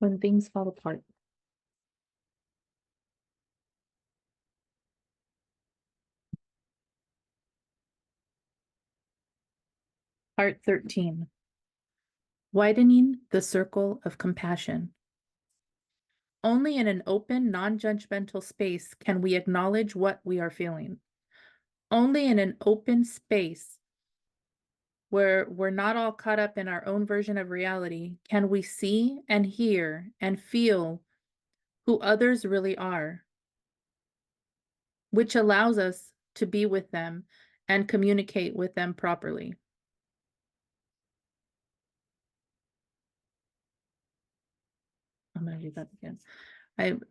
When things fall apart. Part 13. Widening the circle of compassion. Only in an open, non-judgmental space can we acknowledge what we are feeling. Only in an open space where we're not all caught up in our own version of reality can we see and hear and feel who others really are, which allows us to be with them and communicate with them properly. I'm going to do that again.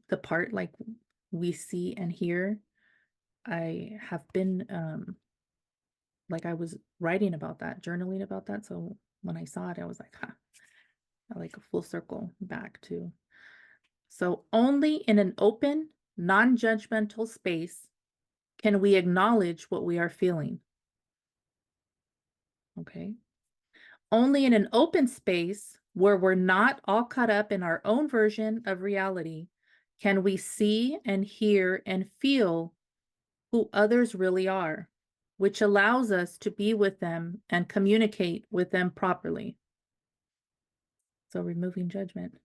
The part like we see and hear, I have been like I was writing about that, journaling about that. So when I saw it, I was like, huh, like a full circle back to. So only in an open, non-judgmental space can we acknowledge what we are feeling. Okay. Only in an open space where we're not all caught up in our own version of reality can we see and hear and feel who others really are, which allows us to be with them and communicate with them properly. So removing judgment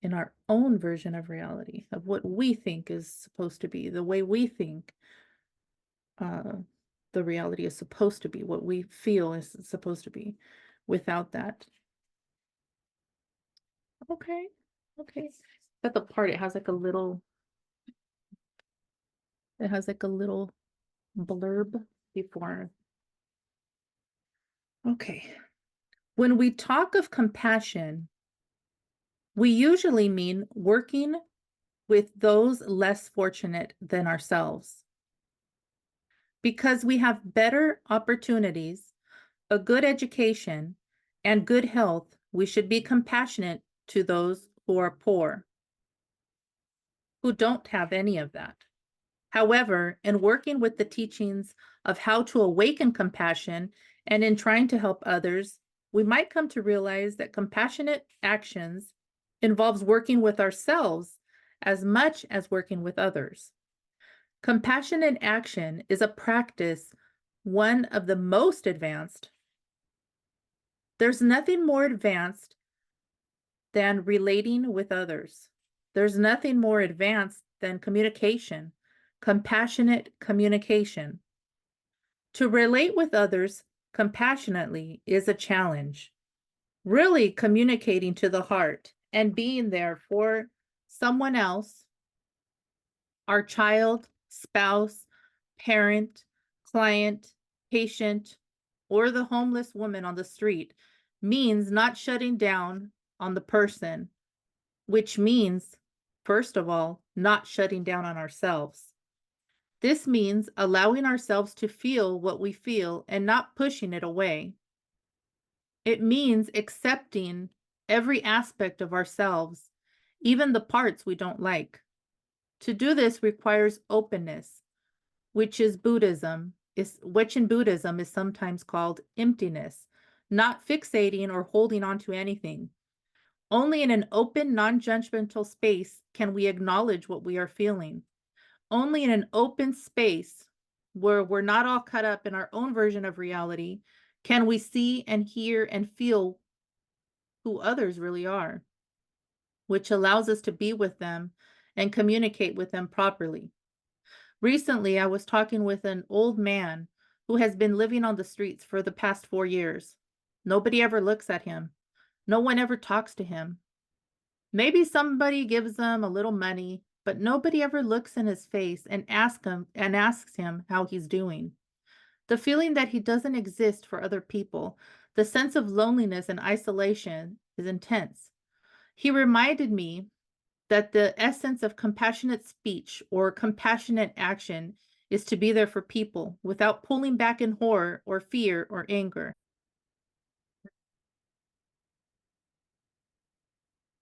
in our own version of reality, of what we think is supposed to be, the way we think the reality is supposed to be, what we feel is supposed to be, without that. Okay, okay. But the part, it has like a little blurb before. Okay. When we talk of compassion, we usually mean working with those less fortunate than ourselves. Because we have better opportunities, a good education, and good health, we should be compassionate to those who are poor, who don't have any of that. However, in working with the teachings of how to awaken compassion and in trying to help others, we might come to realize that compassionate actions involves working with ourselves as much as working with others. Compassionate action is a practice, one of the most advanced. There's nothing more advanced than relating with others. There's nothing more advanced than communication, compassionate communication. To relate with others compassionately is a challenge. Really communicating to the heart and being there for someone else, our child, spouse, parent, client, patient, or the homeless woman on the street means not shutting down on the person, which means, first of all, not shutting down on ourselves. This means allowing ourselves to feel what we feel and not pushing it away. It means accepting every aspect of ourselves, even the parts we don't like. To do this requires openness, which in Buddhism is sometimes called emptiness, not fixating or holding on to anything. Only in an open, non-judgmental space can we acknowledge what we are feeling. Only in an open space where we're not all caught up in our own version of reality can we see and hear and feel who others really are, which allows us to be with them and communicate with them properly. Recently, I was talking with an old man who has been living on the streets for the past 4 years. Nobody ever looks at him. No one ever talks to him. Maybe somebody gives them a little money, but nobody ever looks in his face and asks him how he's doing. The feeling that he doesn't exist for other people, the sense of loneliness and isolation is intense. He reminded me that the essence of compassionate speech or compassionate action is to be there for people without pulling back in horror or fear or anger.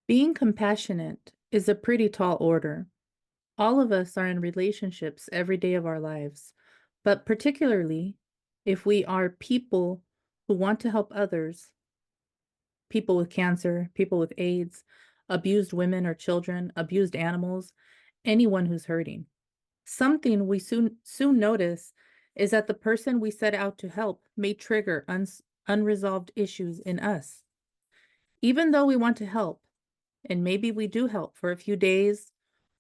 Being compassionate is a pretty tall order. All of us are in relationships every day of our lives, but particularly if we are people who want to help others, people with cancer, people with AIDS, abused women or children, abused animals, anyone who's hurting. Something we soon notice is that the person we set out to help may trigger unresolved issues in us. Even though we want to help, and maybe we do help for a few days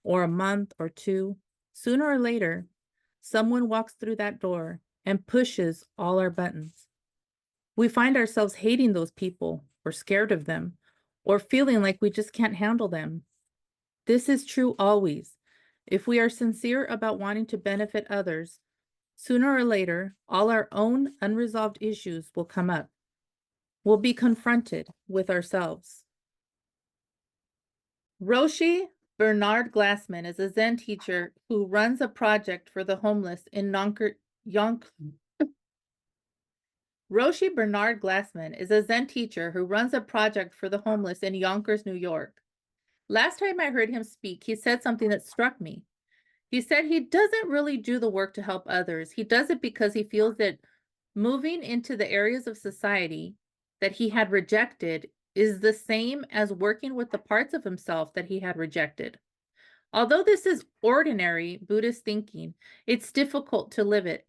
or a month or two, sooner or later, someone walks through that door and pushes all our buttons. We find ourselves hating those people or scared of them or feeling like we just can't handle them. This is true always. If we are sincere about wanting to benefit others, sooner or later, all our own unresolved issues will come up. We'll be confronted with ourselves. Roshi Bernard Glassman is a Zen teacher who runs a project for the homeless in Roshi Bernard Glassman is a Zen teacher who runs a project for the homeless in Yonkers, New York. Last time I heard him speak, he said something that struck me. He said he doesn't really do the work to help others. He does it because he feels that moving into the areas of society that he had rejected is the same as working with the parts of himself that he had rejected. Although this is ordinary Buddhist thinking, it's difficult to live it.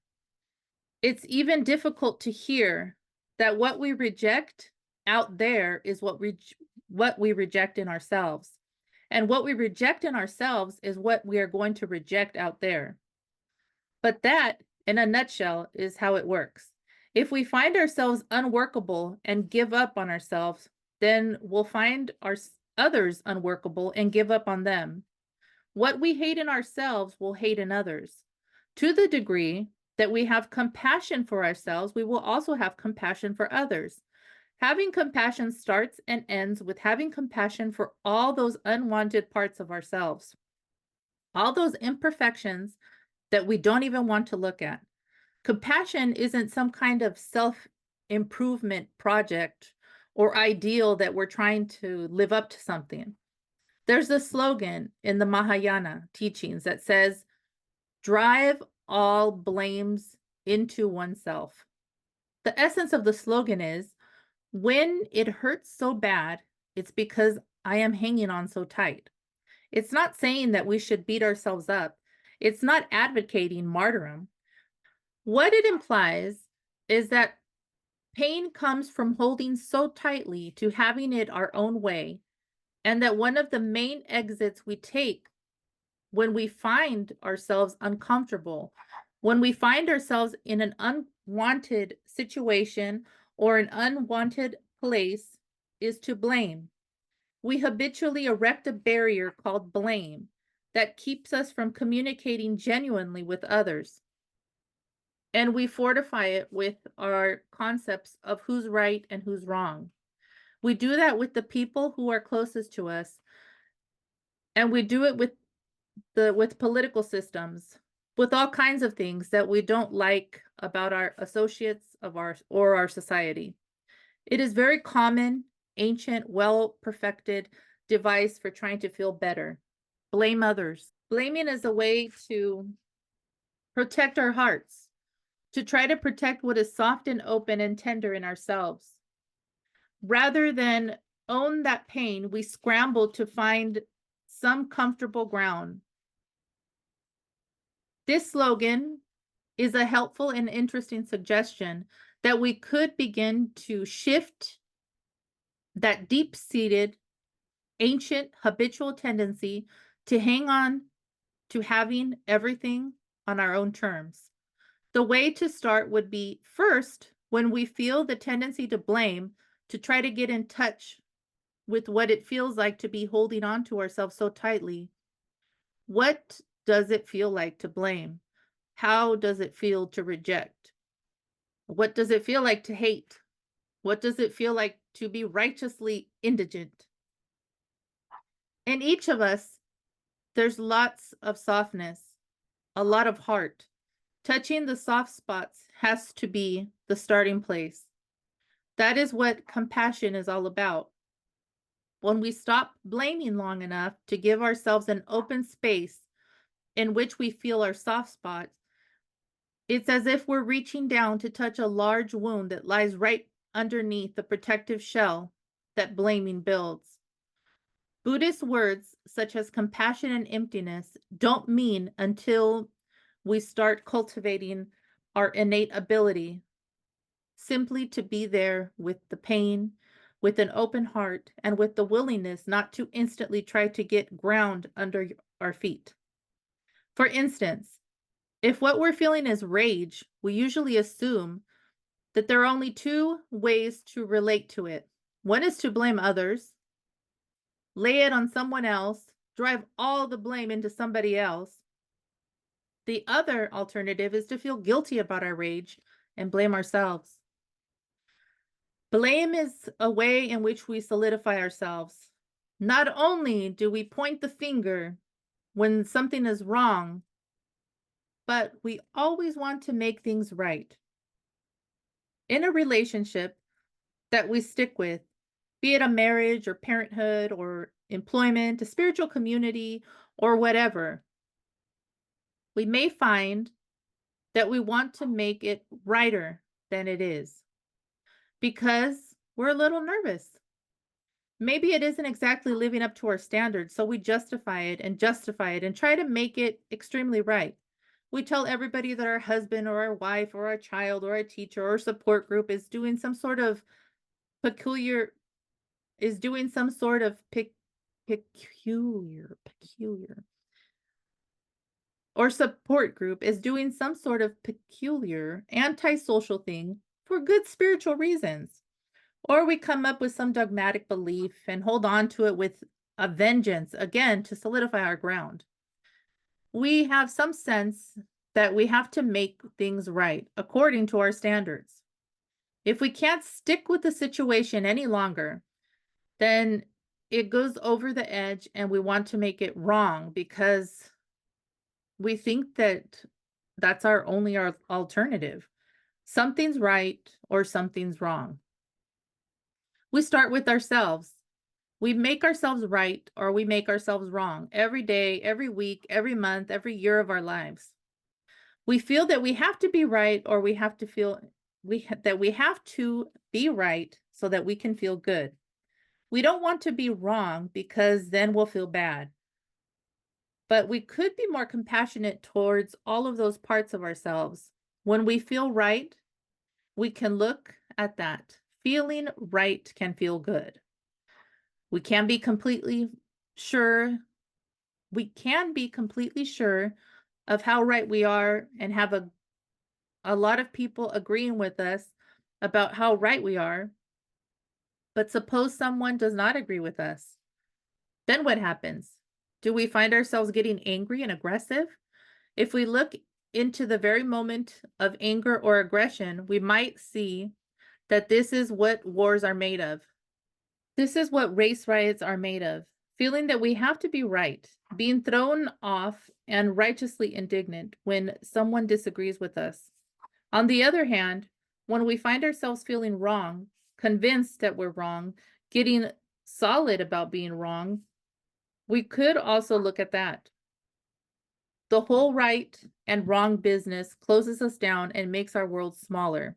It's even difficult to hear that what we reject out there is what we reject in ourselves. And what we reject in ourselves is what we are going to reject out there. But that, in a nutshell, is how it works. If we find ourselves unworkable and give up on ourselves, then we'll find others unworkable and give up on them. What we hate in ourselves, we'll hate in others. To the degree that we have compassion for ourselves, we will also have compassion for others. Having compassion starts and ends with having compassion for all those unwanted parts of ourselves, all those imperfections that we don't even want to look at. Compassion isn't some kind of self-improvement project or ideal that we're trying to live up to something. There's a slogan in the Mahayana teachings that says, drive all blames into oneself. The essence of the slogan is, when it hurts so bad, it's because I am hanging on so tight. It's not saying that we should beat ourselves up. It's not advocating martyrdom. What it implies is that pain comes from holding so tightly to having it our own way, and that one of the main exits we take when we find ourselves uncomfortable, when we find ourselves in an unwanted situation or an unwanted place, is to blame. We habitually erect a barrier called blame that keeps us from communicating genuinely with others. And we fortify it with our concepts of who's right and who's wrong. We do that with the people who are closest to us, and we do it with political systems, with all kinds of things that we don't like about our associates or our society. It is very common, ancient, well-perfected device for trying to feel better. Blame others. Blaming is a way to protect our hearts, to try to protect what is soft and open and tender in ourselves. Rather than own that pain, we scramble to find some comfortable ground. This slogan is a helpful and interesting suggestion that we could begin to shift that deep-seated, ancient, habitual tendency to hang on to having everything on our own terms. The way to start would be, first, when we feel the tendency to blame, to try to get in touch with what it feels like to be holding on to ourselves so tightly. What does it feel like to blame? How does it feel to reject? What does it feel like to hate? What does it feel like to be righteously indigent? In each of us, there's lots of softness, a lot of heart. Touching the soft spots has to be the starting place. That is what compassion is all about. When we stop blaming long enough to give ourselves an open space in which we feel our soft spots, it's as if we're reaching down to touch a large wound that lies right underneath the protective shell that blaming builds. Buddhist words such as compassion and emptiness don't mean until we start cultivating our innate ability simply to be there with the pain, with an open heart, and with the willingness not to instantly try to get ground under our feet. For instance, if what we're feeling is rage, we usually assume that there are only two ways to relate to it. One is to blame others, lay it on someone else, drive all the blame into somebody else. The other alternative is to feel guilty about our rage and blame ourselves. Blame is a way in which we solidify ourselves. Not only do we point the finger when something is wrong, but we always want to make things right. In a relationship that we stick with, be it a marriage or parenthood or employment, a spiritual community, or whatever, we may find that we want to make it righter than it is because we're a little nervous. Maybe it isn't exactly living up to our standards, so we justify it and try to make it extremely right. We tell everybody that our husband or our wife or our child or a teacher or support group is doing some sort of peculiar is doing some sort of peculiar or support group is doing some sort of peculiar antisocial thing for good spiritual reasons. Or we come up with some dogmatic belief and hold on to it with a vengeance, again, to solidify our ground. We have some sense that we have to make things right according to our standards. If we can't stick with the situation any longer, then it goes over the edge and we want to make it wrong because we think that that's our only alternative. Something's right or something's wrong. We start with ourselves. We make ourselves right or we make ourselves wrong every day, every week, every month, every year of our lives. We feel that we have to be right or we have to feel that we have to be right so that we can feel good. We don't want to be wrong because then we'll feel bad. But we could be more compassionate towards all of those parts of ourselves. When we feel right, we can look at that. Feeling right can feel good. We can be completely sure. We can be completely sure of how right we are and have a lot of people agreeing with us about how right we are. But suppose someone does not agree with us. Then what happens? Do we find ourselves getting angry and aggressive? If we look into the very moment of anger or aggression, we might see that this is what wars are made of. This is what race riots are made of. Feeling that we have to be right, being thrown off and righteously indignant when someone disagrees with us. On the other hand, when we find ourselves feeling wrong, convinced that we're wrong, getting solid about being wrong, we could also look at that. The whole right and wrong business closes us down and makes our world smaller.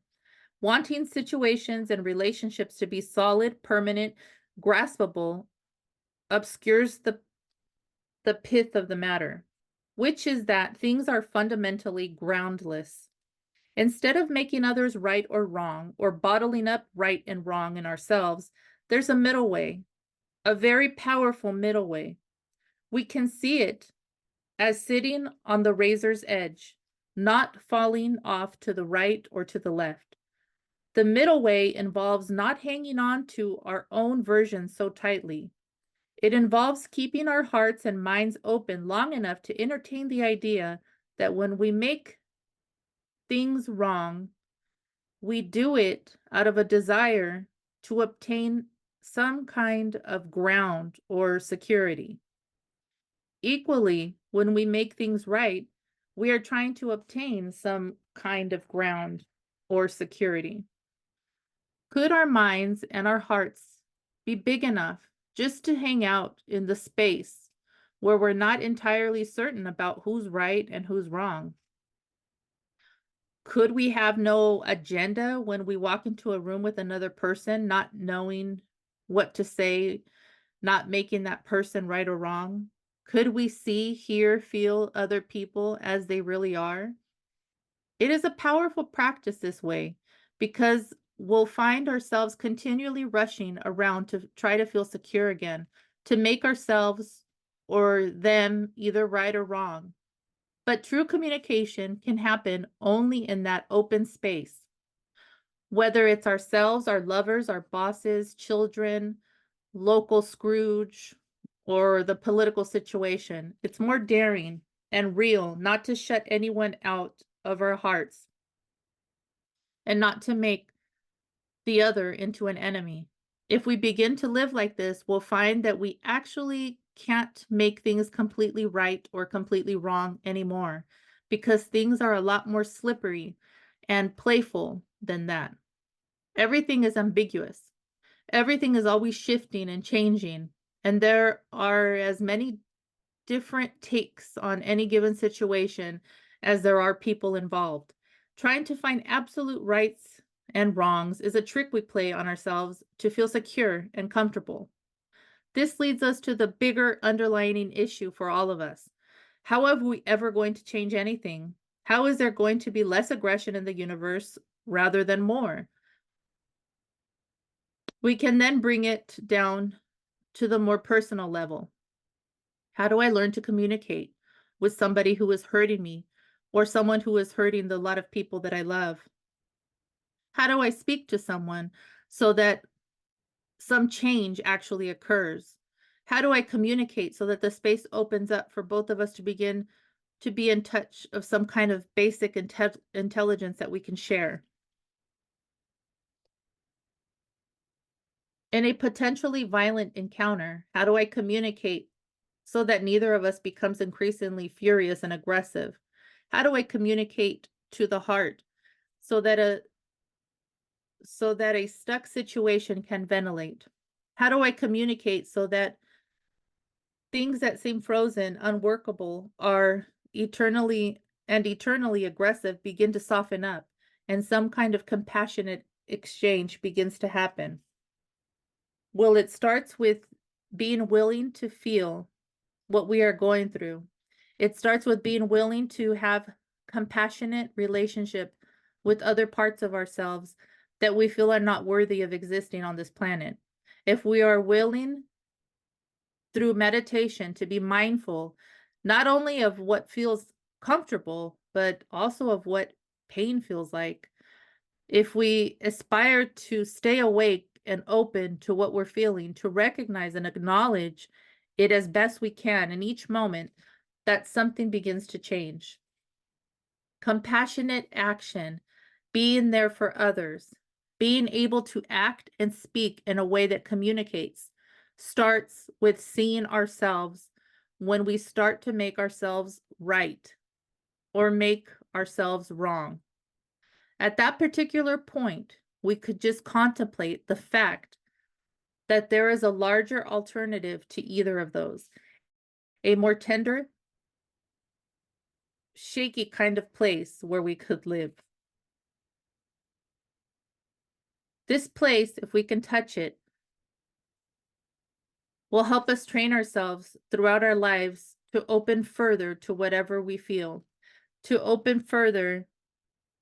Wanting situations and relationships to be solid, permanent, graspable, obscures the pith of the matter, which is that things are fundamentally groundless. Instead of making others right or wrong, or bottling up right and wrong in ourselves, there's a middle way, a very powerful middle way. We can see it as sitting on the razor's edge, not falling off to the right or to the left. The middle way involves not hanging on to our own version so tightly. It involves keeping our hearts and minds open long enough to entertain the idea that when we make things wrong, we do it out of a desire to obtain some kind of ground or security. Equally, when we make things right, we are trying to obtain some kind of ground or security. Could our minds and our hearts be big enough just to hang out in the space where we're not entirely certain about who's right and who's wrong? Could we have no agenda when we walk into a room with another person, not knowing what to say, not making that person right or wrong? Could we see, hear, feel other people as they really are? It is a powerful practice this way because we'll find ourselves continually rushing around to try to feel secure again, to make ourselves or them either right or wrong. But true communication can happen only in that open space. Whether it's ourselves, our lovers, our bosses, children, local Scrooge, or the political situation, it's more daring and real not to shut anyone out of our hearts and not to make the other into an enemy. If we begin to live like this, we'll find that we actually can't make things completely right or completely wrong anymore because things are a lot more slippery and playful than that. Everything is ambiguous. Everything is always shifting and changing, and there are as many different takes on any given situation as there are people involved. Trying to find absolute rights and wrongs is a trick we play on ourselves to feel secure and comfortable. This leads us to the bigger underlying issue for all of us. How are we ever going to change anything? How is there going to be less aggression in the universe rather than more? We can then bring it down to the more personal level. How do I learn to communicate with somebody who is hurting me or someone who is hurting the lot of people that I love? How do I speak to someone so that some change actually occurs? How do I communicate so that the space opens up for both of us to begin to be in touch of some kind of basic intelligence that we can share? In a potentially violent encounter, how do I communicate so that neither of us becomes increasingly furious and aggressive? How do I communicate to the heart so that a stuck situation can ventilate? How do I communicate so that things that seem frozen, unworkable, are eternally aggressive begin to soften up and some kind of compassionate exchange begins to happen? Well, it starts with being willing to feel what we are going through. It starts with being willing to have compassionate relationship with other parts of ourselves that we feel are not worthy of existing on this planet. If we are willing through meditation to be mindful, not only of what feels comfortable, but also of what pain feels like. If we aspire to stay awake and open to what we're feeling, to recognize and acknowledge it as best we can in each moment, that something begins to change. Compassionate action, being there for others, being able to act and speak in a way that communicates, starts with seeing ourselves when we start to make ourselves right or make ourselves wrong. At that particular point, we could just contemplate the fact that there is a larger alternative to either of those, a more tender, shaky kind of place where we could live. This place, if we can touch it, will help us train ourselves throughout our lives to open further to whatever we feel, to open further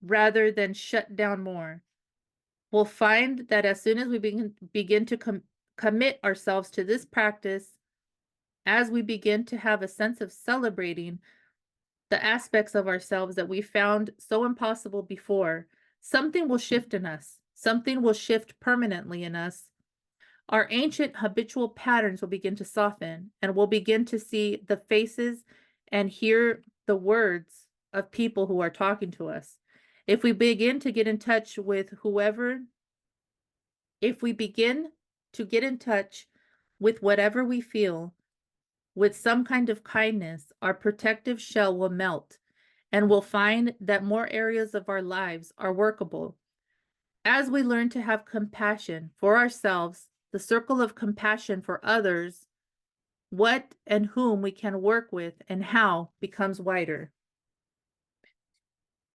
rather than shut down more. We'll find that as soon as we begin to commit ourselves to this practice, as we begin to have a sense of celebrating the aspects of ourselves that we found so impossible before, something will shift in us. Something will shift permanently in us. Our ancient habitual patterns will begin to soften, and we'll begin to see the faces and hear the words of people who are talking to us. If we begin to get in touch with whatever we feel, with some kind of kindness, our protective shell will melt, and we'll find that more areas of our lives are workable. As we learn to have compassion for ourselves, the circle of compassion for others, what and whom we can work with and how becomes wider.